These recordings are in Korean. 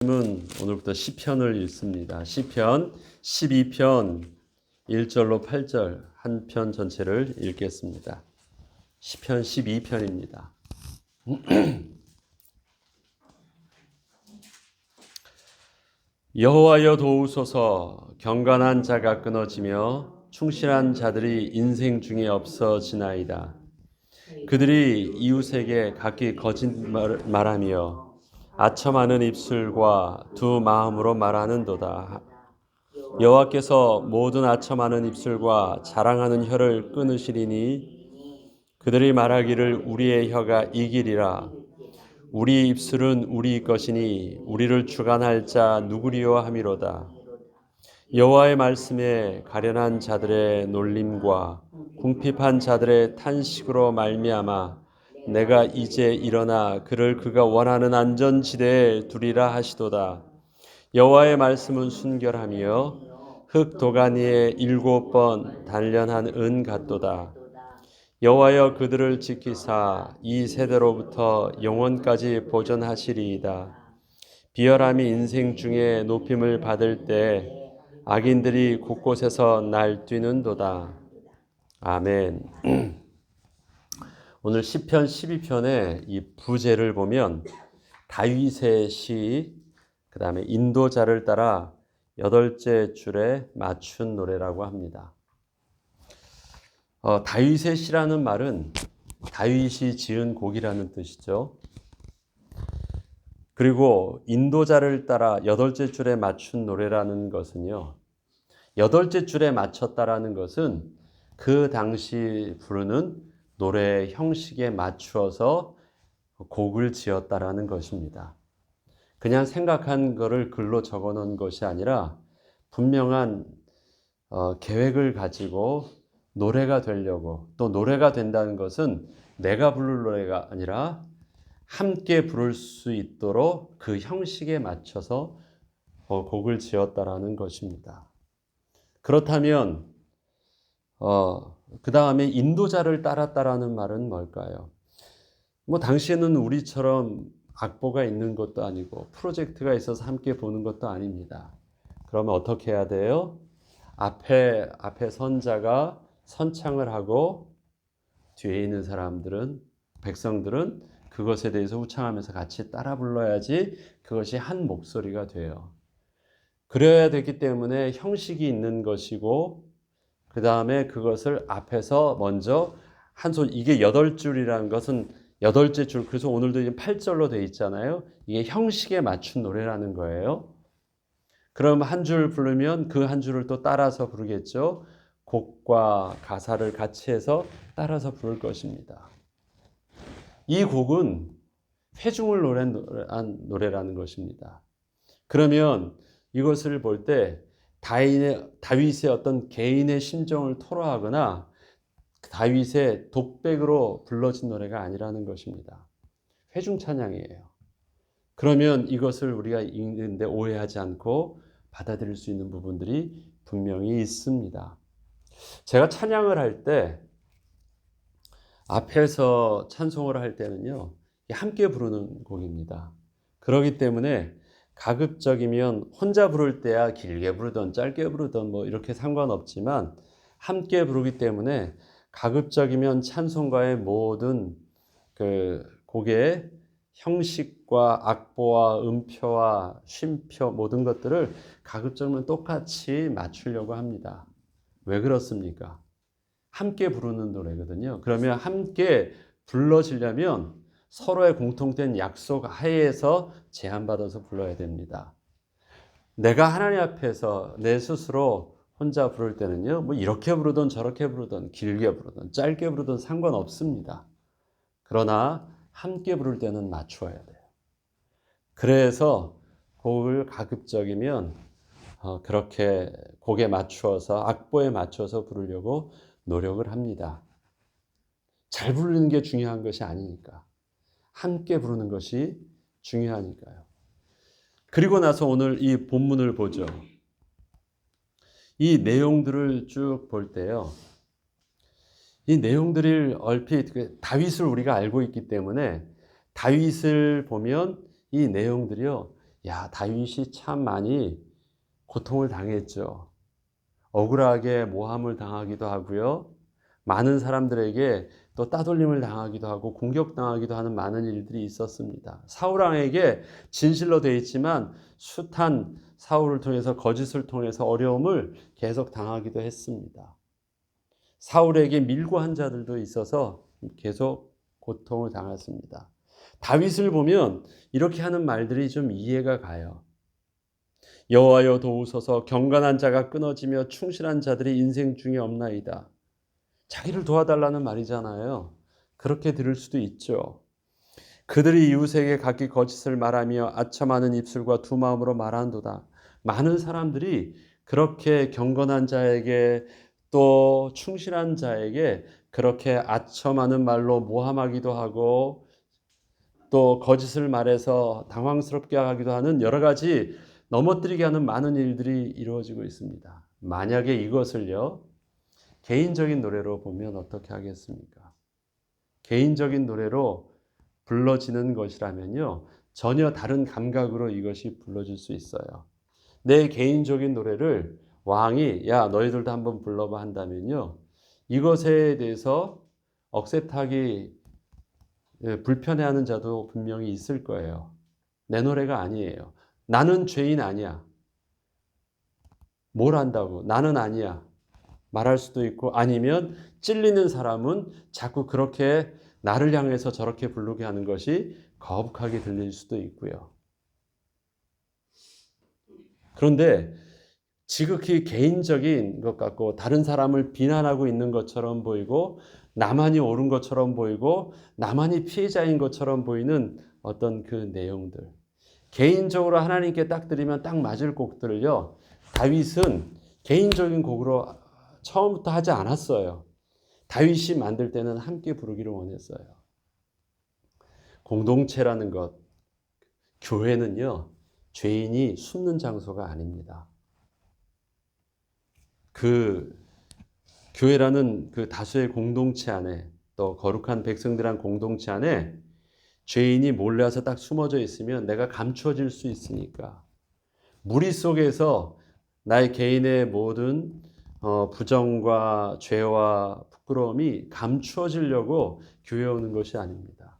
오늘부터 시편을 읽습니다. 시편 12편 1절로 8절 한 편 전체를 읽겠습니다. 시편 12편입니다. 여호와여 도우소서. 경건한 자가 끊어지며 충실한 자들이 인생 중에 없어지나이다. 그들이 이웃에게 각기 거짓말하며 아첨하는 입술과 두 마음으로 말하는도다. 여호와께서 모든 아첨하는 입술과 자랑하는 혀를 끊으시리니 그들이 말하기를 우리의 혀가 이기리라. 우리 입술은 우리 것이니 우리를 주관할 자 누구리요 함이로다. 여호와의 말씀에 가련한 자들의 놀림과 궁핍한 자들의 탄식으로 말미암아 내가 이제 일어나 그를 그가 원하는 안전지대에 두리라 하시도다. 여호와의 말씀은 순결하며 흙 도가니에 7번 단련한 은 같도다. 여호와여 그들을 지키사 이 세대로부터 영원까지 보존하시리이다. 비열함이 인생 중에 높임을 받을 때 악인들이 곳곳에서 날뛰는도다. 아멘. 오늘 시편 12편의 이 부제를 보면 다윗의 시, 그 다음에 인도자를 따라 8째 줄에 맞춘 노래라고 합니다. 다윗의 시라는 말은 다윗이 지은 곡이라는 뜻이죠. 그리고 인도자를 따라 8째 줄에 맞춘 노래라는 것은요, 8째 줄에 맞췄다라는 것은 그 당시 부르는 노래 형식에 맞추어서 곡을 지었다라는 것입니다. 그냥 생각한 거를 글로 적어 놓은 것이 아니라 분명한 계획을 가지고 노래가 되려고, 또 노래가 된다는 것은 내가 부를 노래가 아니라 함께 부를 수 있도록 그 형식에 맞춰서 곡을 지었다라는 것입니다. 그렇다면 그 다음에 인도자를 따랐다라는 말은 뭘까요? 당시에는 우리처럼 악보가 있는 것도 아니고 프로젝트가 있어서 함께 보는 것도 아닙니다. 그러면 어떻게 해야 돼요? 앞에 선자가 선창을 하고 뒤에 있는 사람들은, 백성들은 그것에 대해서 후창하면서 같이 따라 불러야지 그것이 한 목소리가 돼요. 그래야 되기 때문에 형식이 있는 것이고, 그 다음에 그것을 앞에서 먼저 한 소리, 이게 8줄이라는 것은 8째 줄, 그래서 오늘도 8절로 되어 있잖아요. 이게 형식에 맞춘 노래라는 거예요. 그럼 한 줄 부르면 그 한 줄을 또 따라서 부르겠죠. 곡과 가사를 같이 해서 따라서 부를 것입니다. 이 곡은 회중을 노래한 노래라는 것입니다. 그러면 이것을 볼 때 다윗의 어떤 개인의 심정을 토로하거나 다윗의 독백으로 불러진 노래가 아니라는 것입니다. 회중 찬양이에요. 그러면 이것을 우리가 읽는데 오해하지 않고 받아들일 수 있는 부분들이 분명히 있습니다. 제가 찬양을 할 때, 앞에서 찬송을 할 때는요, 함께 부르는 곡입니다. 그렇기 때문에 가급적이면 혼자 부를 때야 길게 부르든 짧게 부르든 이렇게 상관없지만 함께 부르기 때문에 가급적이면 찬송가의 모든 그 곡의 형식과 악보와 음표와 쉼표 모든 것들을 가급적이면 똑같이 맞추려고 합니다. 왜 그렇습니까? 함께 부르는 노래거든요. 그러면 함께 불러지려면 서로의 공통된 약속 하에서 제한받아서 불러야 됩니다. 내가 하나님 앞에서 내 스스로 혼자 부를 때는요, 이렇게 부르든 저렇게 부르든 길게 부르든 짧게 부르든 상관없습니다. 그러나 함께 부를 때는 맞춰야 돼요. 그래서 곡을 가급적이면 그렇게 곡에 맞추어서, 악보에 맞춰서 부르려고 노력을 합니다. 잘 부르는 게 중요한 것이 아니니까. 함께 부르는 것이 중요하니까요. 그리고 나서 오늘 이 본문을 보죠. 이 내용들을 쭉 볼 때요, 이 내용들을 얼핏 다윗을 우리가 알고 있기 때문에 다윗을 보면 이 내용들이요, 야, 다윗이 참 많이 고통을 당했죠. 억울하게 모함을 당하기도 하고요. 많은 사람들에게 또 따돌림을 당하기도 하고 공격당하기도 하는 많은 일들이 있었습니다. 사울 왕에게 진실로 되어 있지만 숱한 사울을 통해서 거짓을 통해서 어려움을 계속 당하기도 했습니다. 사울에게 밀고 한 자들도 있어서 계속 고통을 당했습니다. 다윗을 보면 이렇게 하는 말들이 좀 이해가 가요. 여호와여 도우소서, 경건한 자가 끊어지며 충실한 자들이 인생 중에 없나이다. 자기를 도와달라는 말이잖아요. 그렇게 들을 수도 있죠. 그들이 이웃에게 각기 거짓을 말하며 아첨하는 입술과 두 마음으로 말한도다. 많은 사람들이 그렇게 경건한 자에게 또 충실한 자에게 그렇게 아첨하는 말로 모함하기도 하고 또 거짓을 말해서 당황스럽게 하기도 하는 여러 가지 넘어뜨리게 하는 많은 일들이 이루어지고 있습니다. 만약에 이것을요, 개인적인 노래로 보면 어떻게 하겠습니까? 개인적인 노래로 불러지는 것이라면요, 전혀 다른 감각으로 이것이 불러질 수 있어요. 내 개인적인 노래를 왕이 야 너희들도 한번 불러봐 한다면요, 이것에 대해서 억셉트하기 불편해하는 자도 분명히 있을 거예요. 내 노래가 아니에요. 나는 죄인 아니야. 뭘 한다고? 나는 아니야. 말할 수도 있고, 아니면 찔리는 사람은 자꾸 그렇게 나를 향해서 저렇게 부르게 하는 것이 거북하게 들릴 수도 있고요. 그런데 지극히 개인적인 것 같고 다른 사람을 비난하고 있는 것처럼 보이고 나만이 옳은 것처럼 보이고 나만이 피해자인 것처럼 보이는 어떤 그 내용들, 개인적으로 하나님께 딱 드리면 딱 맞을 곡들을요, 다윗은 개인적인 곡으로 처음부터 하지 않았어요. 다윗이 만들 때는 함께 부르기를 원했어요. 공동체라는 것, 교회는요, 죄인이 숨는 장소가 아닙니다. 그 교회라는 그 다수의 공동체 안에, 또 거룩한 백성들한 공동체 안에 죄인이 몰래 와서 딱 숨어져 있으면 내가 감추어질 수 있으니까, 무리 속에서 나의 개인의 모든 부정과 죄와 부끄러움이 감추어지려고 교회에 오는 것이 아닙니다.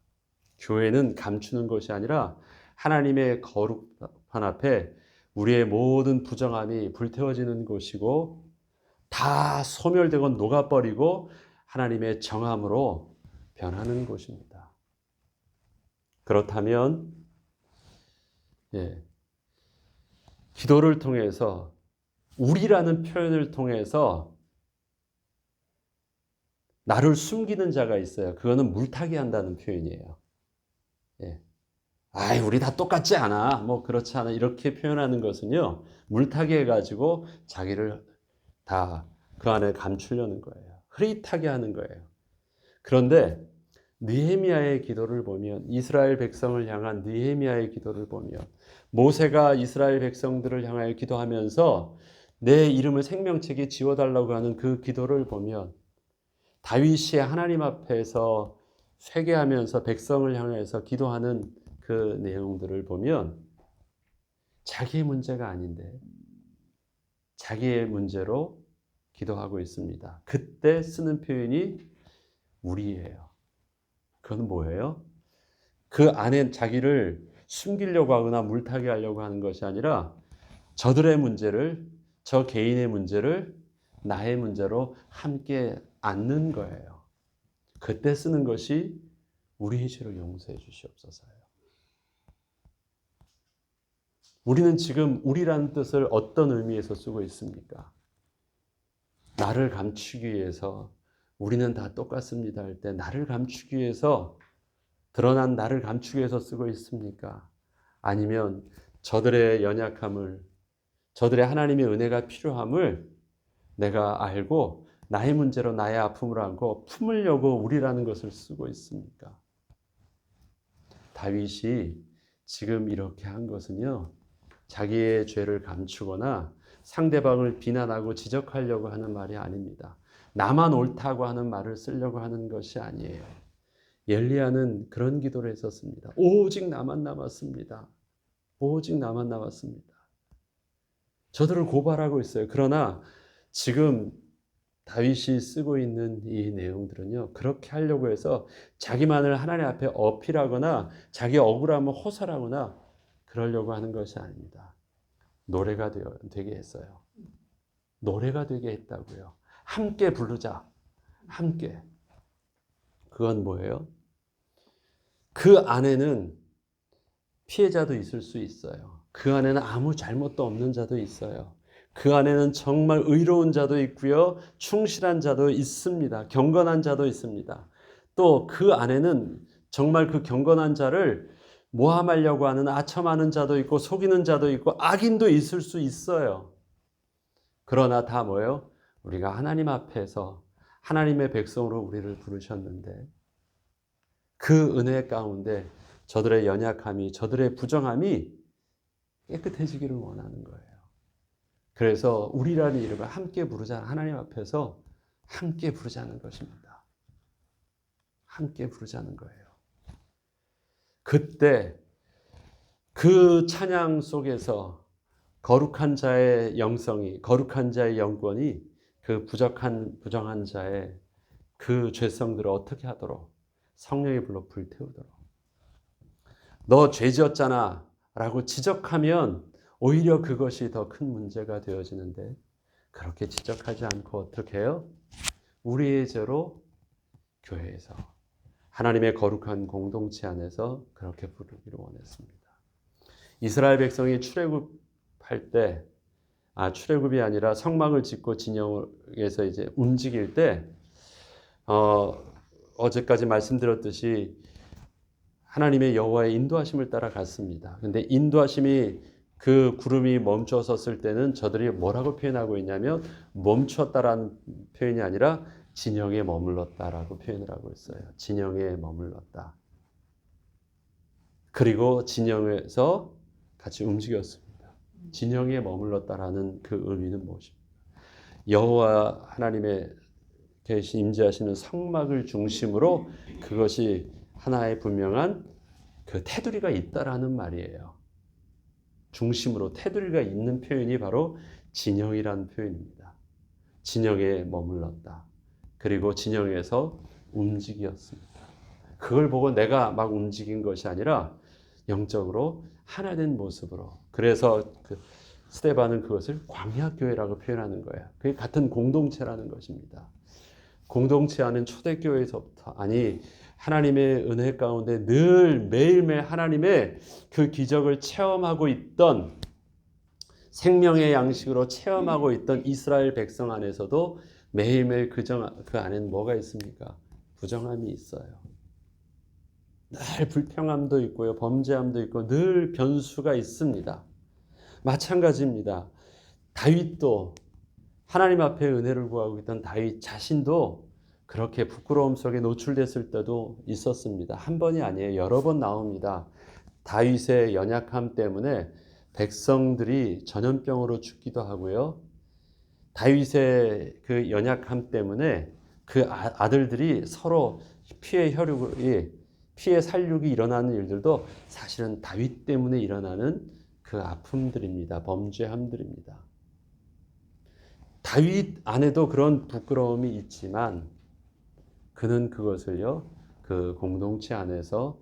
교회는 감추는 것이 아니라 하나님의 거룩한 앞에 우리의 모든 부정함이 불태워지는 곳이고 다 소멸되고 녹아버리고 하나님의 정함으로 변하는 곳입니다. 그렇다면 기도를 통해서, 우리라는 표현을 통해서 나를 숨기는 자가 있어요. 그거는 물타기 한다는 표현이에요. 아이, 우리 다 똑같지 않아. 뭐 그렇지 않아. 이렇게 표현하는 것은요, 물타기 해가지고 자기를 다 그 안에 감추려는 거예요. 흐릿하게 하는 거예요. 그런데 느헤미야의 기도를 보면, 이스라엘 백성을 향한 느헤미야의 기도를 보면, 모세가 이스라엘 백성들을 향하여 기도하면서 내 이름을 생명책에 지워달라고 하는 그 기도를 보면, 다윗이 하나님 앞에서 회개하면서 백성을 향해서 기도하는 그 내용들을 보면 자기의 문제가 아닌데 자기의 문제로 기도하고 있습니다. 그때 쓰는 표현이 우리예요. 그건 뭐예요? 그 안에 자기를 숨기려고 하거나 물타기 하려고 하는 것이 아니라 저들의 문제를, 저 개인의 문제를 나의 문제로 함께 안는 거예요. 그때 쓰는 것이 우리의 죄를 용서해 주시옵소서요. 우리는 지금 우리라는 뜻을 어떤 의미에서 쓰고 있습니까? 나를 감추기 위해서, 우리는 다 똑같습니다 할 때 나를 감추기 위해서, 드러난 나를 감추기 위해서 쓰고 있습니까? 아니면 저들의 연약함을, 저들의 하나님의 은혜가 필요함을 내가 알고 나의 문제로 나의 아픔을 안고 품으려고 우리라는 것을 쓰고 있습니까? 다윗이 지금 이렇게 한 것은요, 자기의 죄를 감추거나 상대방을 비난하고 지적하려고 하는 말이 아닙니다. 나만 옳다고 하는 말을 쓰려고 하는 것이 아니에요. 엘리야는 그런 기도를 했었습니다. 오직 나만 남았습니다. 오직 나만 남았습니다. 저들을 고발하고 있어요. 그러나 지금 다윗이 쓰고 있는 이 내용들은요, 그렇게 하려고 해서 자기만을 하나님 앞에 어필하거나 자기 억울함을 호설하거나 그러려고 하는 것이 아닙니다. 노래가 되게 했어요. 노래가 되게 했다고요. 함께 부르자. 함께. 그건 뭐예요? 그 안에는 피해자도 있을 수 있어요. 그 안에는 아무 잘못도 없는 자도 있어요. 그 안에는 정말 의로운 자도 있고요. 충실한 자도 있습니다. 경건한 자도 있습니다. 또 그 안에는 정말 그 경건한 자를 모함하려고 하는 아첨하는 자도 있고 속이는 자도 있고 악인도 있을 수 있어요. 그러나 다 뭐예요? 우리가 하나님 앞에서 하나님의 백성으로 우리를 부르셨는데 그 은혜 가운데 저들의 연약함이, 저들의 부정함이 깨끗해지기를 원하는 거예요. 그래서 우리라는 이름을 함께 부르자. 하나님 앞에서 함께 부르자는 것입니다. 함께 부르자는 거예요. 그때 그 찬양 속에서 거룩한 자의 영성이, 거룩한 자의 영권이 그 부정한 자의 그 죄성들을 어떻게 하도록 성령이 불러 불태우도록. 너 죄지었잖아 라고 지적하면 오히려 그것이 더 큰 문제가 되어지는데 그렇게 지적하지 않고 어떻게 해요? 우리의 죄로 교회에서 하나님의 거룩한 공동체 안에서 그렇게 부르기를 원했습니다. 이스라엘 백성이 출애굽할 때, 출애굽이 아니라 성막을 짓고 진영에서 이제 움직일 때, 어제까지 말씀드렸듯이 하나님의 여호와의 인도하심을 따라 갔습니다. 근데 인도하심이 그 구름이 멈춰섰을 때는 저들이 뭐라고 표현하고 있냐면 멈췄다라는 표현이 아니라 진영에 머물렀다라고 표현을 하고 있어요. 진영에 머물렀다. 그리고 진영에서 같이 움직였습니다. 진영에 머물렀다라는 그 의미는 무엇입니까? 여호와 하나님의 계신 임재하시는 성막을 중심으로 그것이 하나의 분명한 그 테두리가 있다라는 말이에요. 중심으로 테두리가 있는 표현이 바로 진영이라는 표현입니다. 진영에 머물렀다. 그리고 진영에서 움직였습니다. 그걸 보고 내가 막 움직인 것이 아니라 영적으로 하나 된 모습으로. 그래서 스데반은 그것을 광야교회라고 표현하는 거예요. 그게 같은 공동체라는 것입니다. 공동체 안은 초대교회에서부터 하나님의 은혜 가운데 늘 매일매일 하나님의 그 기적을 체험하고 있던 생명의 양식으로 체험하고 있던 이스라엘 백성 안에서도 매일매일 그 안에는 뭐가 있습니까? 부정함이 있어요. 늘 불평함도 있고요. 범죄함도 있고 늘 변수가 있습니다. 마찬가지입니다. 다윗도 하나님 앞에 은혜를 구하고 있던 다윗 자신도 그렇게 부끄러움 속에 노출됐을 때도 있었습니다. 한 번이 아니에요. 여러 번 나옵니다. 다윗의 연약함 때문에 백성들이 전염병으로 죽기도 하고요. 다윗의 그 연약함 때문에 그 아들들이 서로 피해 살육이 일어나는 일들도 사실은 다윗 때문에 일어나는 그 아픔들입니다. 범죄함들입니다. 다윗 안에도 그런 부끄러움이 있지만 그는 그것을요, 그 공동체 안에서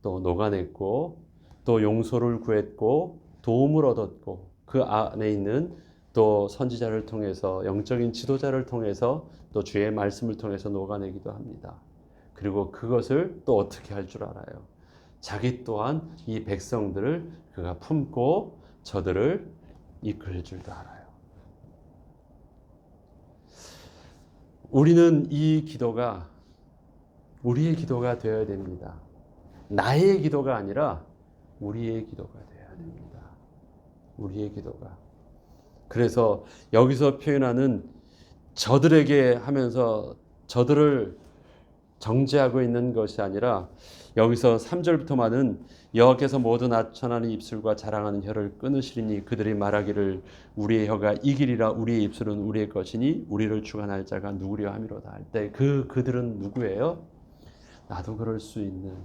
또 녹아냈고, 또 용서를 구했고, 도움을 얻었고, 그 안에 있는 또 선지자를 통해서, 영적인 지도자를 통해서, 또 주의 말씀을 통해서 녹아내기도 합니다. 그리고 그것을 또 어떻게 할 줄 알아요? 자기 또한 이 백성들을 그가 품고 저들을 이끌 줄도 알아요. 우리는 이 기도가 우리의 기도가 되어야 됩니다. 나의 기도가 아니라 우리의 기도가 되어야 됩니다. 우리의 기도가. 그래서 여기서 표현하는 저들에게 하면서 저들을 정죄하고 있는 것이 아니라 여기서 3절부터 말은 여호와께서 모든 나천하는 입술과 자랑하는 혀를 끊으시리니 그들이 말하기를 우리의 혀가 이기리라 우리의 입술은 우리의 것이니 우리를 주관할 자가 누구려 함이로다 할 때 그들은 누구예요? 나도 그럴 수 있는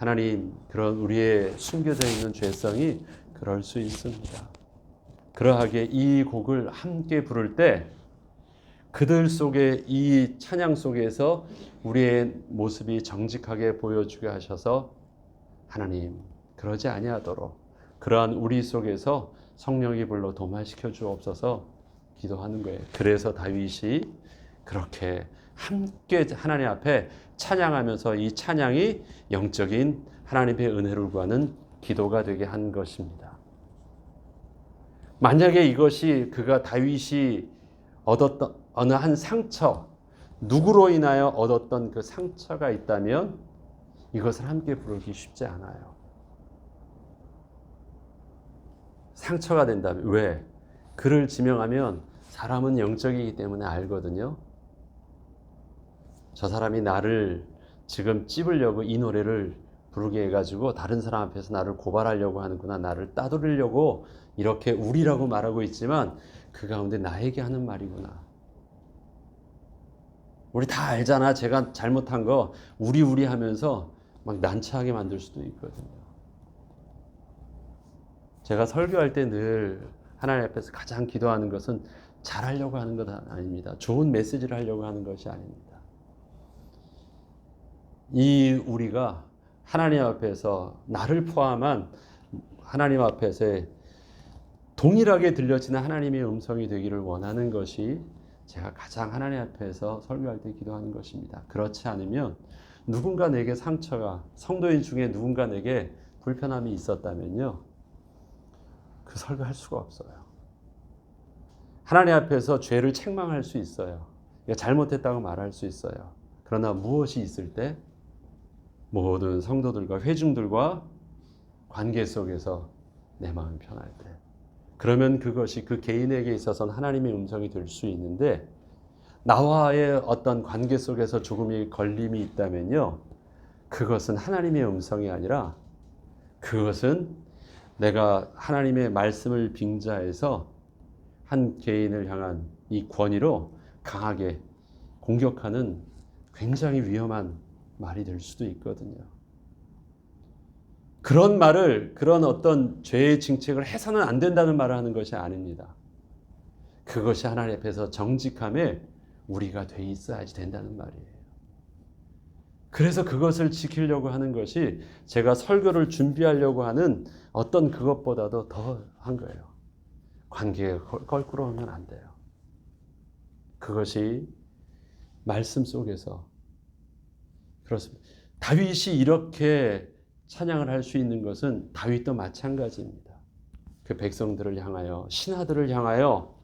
하나님, 그런 우리의 숨겨져 있는 죄성이 그럴 수 있습니다. 그러하게 이 곡을 함께 부를 때 그들 속에 이 찬양 속에서 우리의 모습이 정직하게 보여주게 하셔서 하나님 그러지 아니하도록 그러한 우리 속에서 성령이 불러 도마시켜 주옵소서 기도하는 거예요. 그래서 다윗이 그렇게 함께 하나님 앞에 찬양하면서 이 찬양이 영적인 하나님의 은혜를 구하는 기도가 되게 한 것입니다. 만약에 이것이 그가 다윗이 얻었던 어느 한 상처, 누구로 인하여 얻었던 그 상처가 있다면 이것을 함께 부르기 쉽지 않아요. 상처가 된다면 왜? 그를 지명하면 사람은 영적이기 때문에 알거든요. 저 사람이 나를 지금 찝으려고 이 노래를 부르게 해가지고 다른 사람 앞에서 나를 고발하려고 하는구나, 나를 따돌리려고 이렇게 우리라고 말하고 있지만 그 가운데 나에게 하는 말이구나. 우리 다 알잖아. 제가 잘못한 거 우리 하면서 막 난처하게 만들 수도 있거든요. 제가 설교할 때 늘 하나님 앞에서 가장 기도하는 것은 잘하려고 하는 것 아닙니다. 좋은 메시지를 하려고 하는 것이 아닙니다. 이 우리가 하나님 앞에서 나를 포함한 하나님 앞에서 동일하게 들려지는 하나님의 음성이 되기를 원하는 것이 제가 가장 하나님 앞에서 설교할 때 기도하는 것입니다. 그렇지 않으면 누군가 내게 상처가, 성도인 중에 누군가 내게 불편함이 있었다면요, 그 설교할 수가 없어요. 하나님 앞에서 죄를 책망할 수 있어요. 잘못했다고 말할 수 있어요. 그러나 무엇이 있을 때 모든 성도들과 회중들과 관계 속에서 내 마음이 편할 때, 그러면 그것이 그 개인에게 있어서는 하나님의 음성이 될 수 있는데 나와의 어떤 관계 속에서 조금의 걸림이 있다면요, 그것은 하나님의 음성이 아니라 그것은 내가 하나님의 말씀을 빙자해서 한 개인을 향한 이 권위로 강하게 공격하는 굉장히 위험한 말이 될 수도 있거든요. 그런 말을, 그런 어떤 죄의 징책을 해서는 안 된다는 말을 하는 것이 아닙니다. 그것이 하나님 앞에서 정직함에 우리가 돼 있어야지 된다는 말이에요. 그래서 그것을 지키려고 하는 것이 제가 설교를 준비하려고 하는 어떤 그것보다도 더한 거예요. 관계에 껄끄러우면 안 돼요. 그것이 말씀 속에서 그렇습니다. 다윗이 이렇게 찬양을 할 수 있는 것은 다윗도 마찬가지입니다. 그 백성들을 향하여, 신하들을 향하여,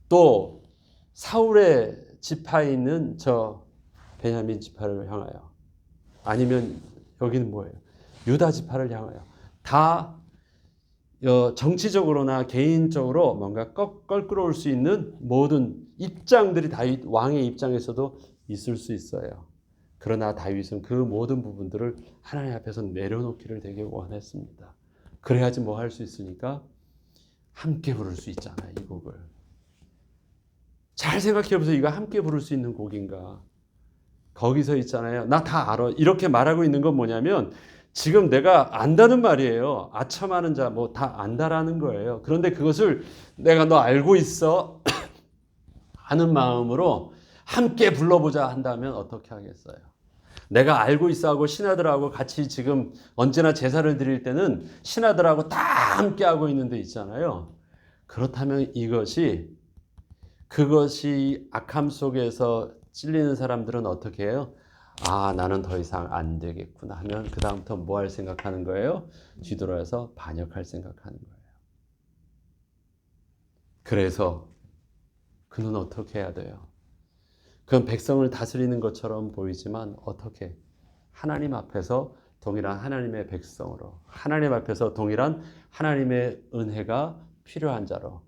또 사울의 지파에 있는 저 베냐민 지파를 향하여, 아니면 여기는 뭐예요? 유다 지파를 향하여, 다 정치적으로나 개인적으로 뭔가 껄끄러울 수 있는 모든 입장들이 다윗 왕의 입장에서도 있을 수 있어요. 그러나 다윗은 그 모든 부분들을 하나님 앞에서 내려놓기를 되게 원했습니다. 그래야지 뭐 할 수 있으니까 함께 부를 수 있잖아요. 이 곡을 잘 생각해보세요. 이거 함께 부를 수 있는 곡인가? 거기서 있잖아요. 나 다 알아. 이렇게 말하고 있는 건 뭐냐면 지금 내가 안다는 말이에요. 아첨하는 자 뭐 다 안다라는 거예요. 그런데 그것을 내가 너 알고 있어 하는 마음으로 함께 불러보자 한다면 어떻게 하겠어요? 내가 알고 있어 하고 신하들하고 같이 지금 언제나 제사를 드릴 때는 신하들하고 다 함께 하고 있는 데 있잖아요. 그렇다면 그것이 악함 속에서 찔리는 사람들은 어떻게 해요? 아, 나는 더 이상 안 되겠구나 하면 그 다음부터 뭐 할 생각하는 거예요? 뒤돌아서 반역할 생각하는 거예요. 그래서 그는 어떻게 해야 돼요? 그건 백성을 다스리는 것처럼 보이지만 어떻게? 하나님 앞에서 동일한 하나님의 백성으로, 하나님 앞에서 동일한 하나님의 은혜가 필요한 자로,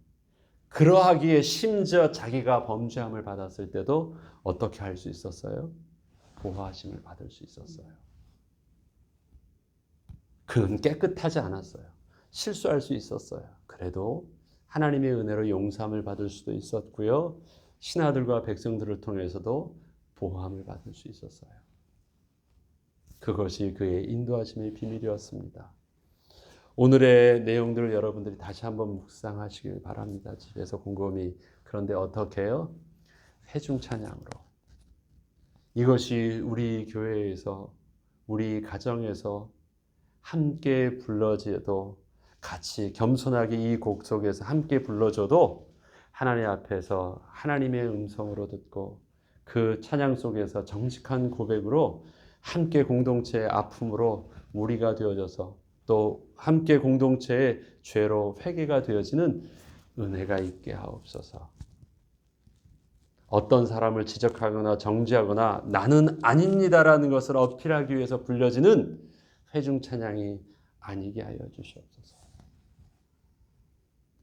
그러하기에 심지어 자기가 범죄함을 받았을 때도 어떻게 할 수 있었어요? 보호하심을 받을 수 있었어요. 그는 깨끗하지 않았어요. 실수할 수 있었어요. 그래도 하나님의 은혜로 용서함을 받을 수도 있었고요. 신하들과 백성들을 통해서도 보호함을 받을 수 있었어요. 그것이 그의 인도하심의 비밀이었습니다. 오늘의 내용들을 여러분들이 다시 한번 묵상하시길 바랍니다. 집에서 곰곰이. 그런데 어떻게 해요? 회중 찬양으로. 이것이 우리 교회에서, 우리 가정에서 함께 불러져도, 같이 겸손하게 이 곡 속에서 함께 불러줘도 하나님 앞에서 하나님의 음성으로 듣고 그 찬양 속에서 정직한 고백으로 함께 공동체의 아픔으로 무리가 되어져서 또 함께 공동체의 죄로 회개가 되어지는 은혜가 있게 하옵소서. 어떤 사람을 지적하거나 정죄하거나 나는 아닙니다라는 것을 어필하기 위해서 불려지는 회중 찬양이 아니게 하여 주시옵소서.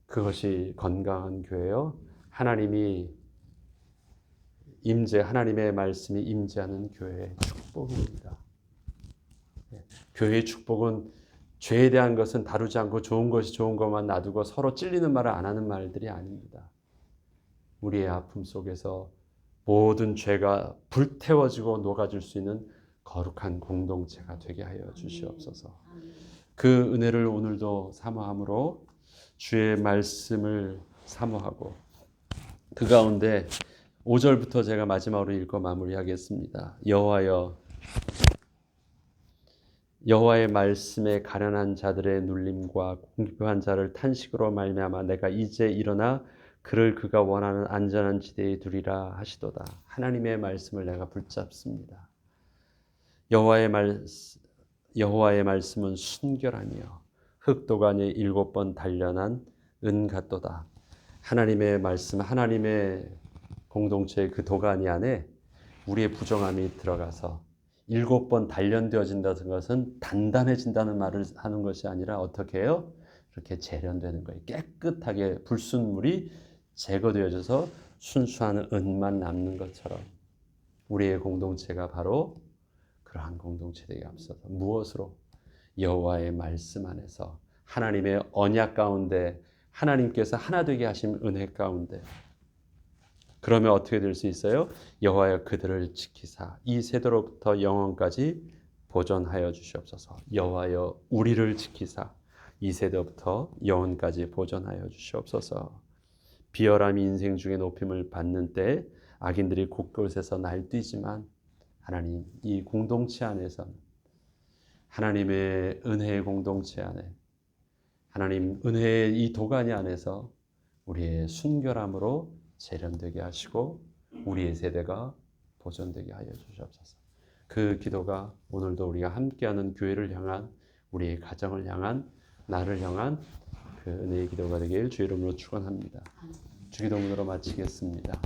그것이 건강한 교회요. 하나님의 말씀이 임재하는 교회의 축복입니다. 교회의 축복은 죄에 대한 것은 다루지 않고 좋은 것이 좋은 것만 놔두고 서로 찔리는 말을 안 하는 말들이 아닙니다. 우리의 아픔 속에서 모든 죄가 불태워지고 녹아질 수 있는 거룩한 공동체가 되게 하여 주시옵소서. 그 은혜를 오늘도 사모함으로 주의 말씀을 사모하고 그 가운데 5절부터 제가 마지막으로 읽고 마무리하겠습니다. 여호와의 말씀에 가련한 자들의 눌림과 공표한 자를 탄식으로 말미암아 내가 이제 일어나 그를 그가 원하는 안전한 지대에 두리라 하시도다. 하나님의 말씀을 내가 붙잡습니다. 여호와의 말씀은 순결하며 흑도간이 7번 단련한 은 같도다. 하나님의 말씀, 하나님의 공동체의 그 도가니 안에 우리의 부정함이 들어가서 7번 단련되어진다는 것은 단단해진다는 말을 하는 것이 아니라 어떻게 해요? 이렇게 재련되는 거예요. 깨끗하게 불순물이 제거되어져서 순수한 은만 남는 것처럼 우리의 공동체가 바로 그러한 공동체 되게 앞서서 무엇으로? 여호와의 말씀 안에서 하나님의 언약 가운데 하나님께서 하나 되게 하신 은혜 가운데 그러면 어떻게 될 수 있어요? 여호와여 그들을 지키사 이 세대로부터 영원까지 보존하여 주시옵소서. 여호와여 우리를 지키사 이 세대부터 영원까지 보존하여 주시옵소서. 비열함이 인생 중에 높임을 받는 때 악인들이 곳곳에서 날뛰지만 하나님 이 공동체 안에서는 하나님의 은혜의 공동체 안에 하나님 은혜의 이 도가니 안에서 우리의 순결함으로 재련되게 하시고 우리의 세대가 보존되게 하여 주시옵소서. 그 기도가 오늘도 우리가 함께하는 교회를 향한 우리의 가정을 향한 나를 향한 그 은혜의 기도가 되길 주의 이름으로 축원합니다. 주기도문으로 마치겠습니다.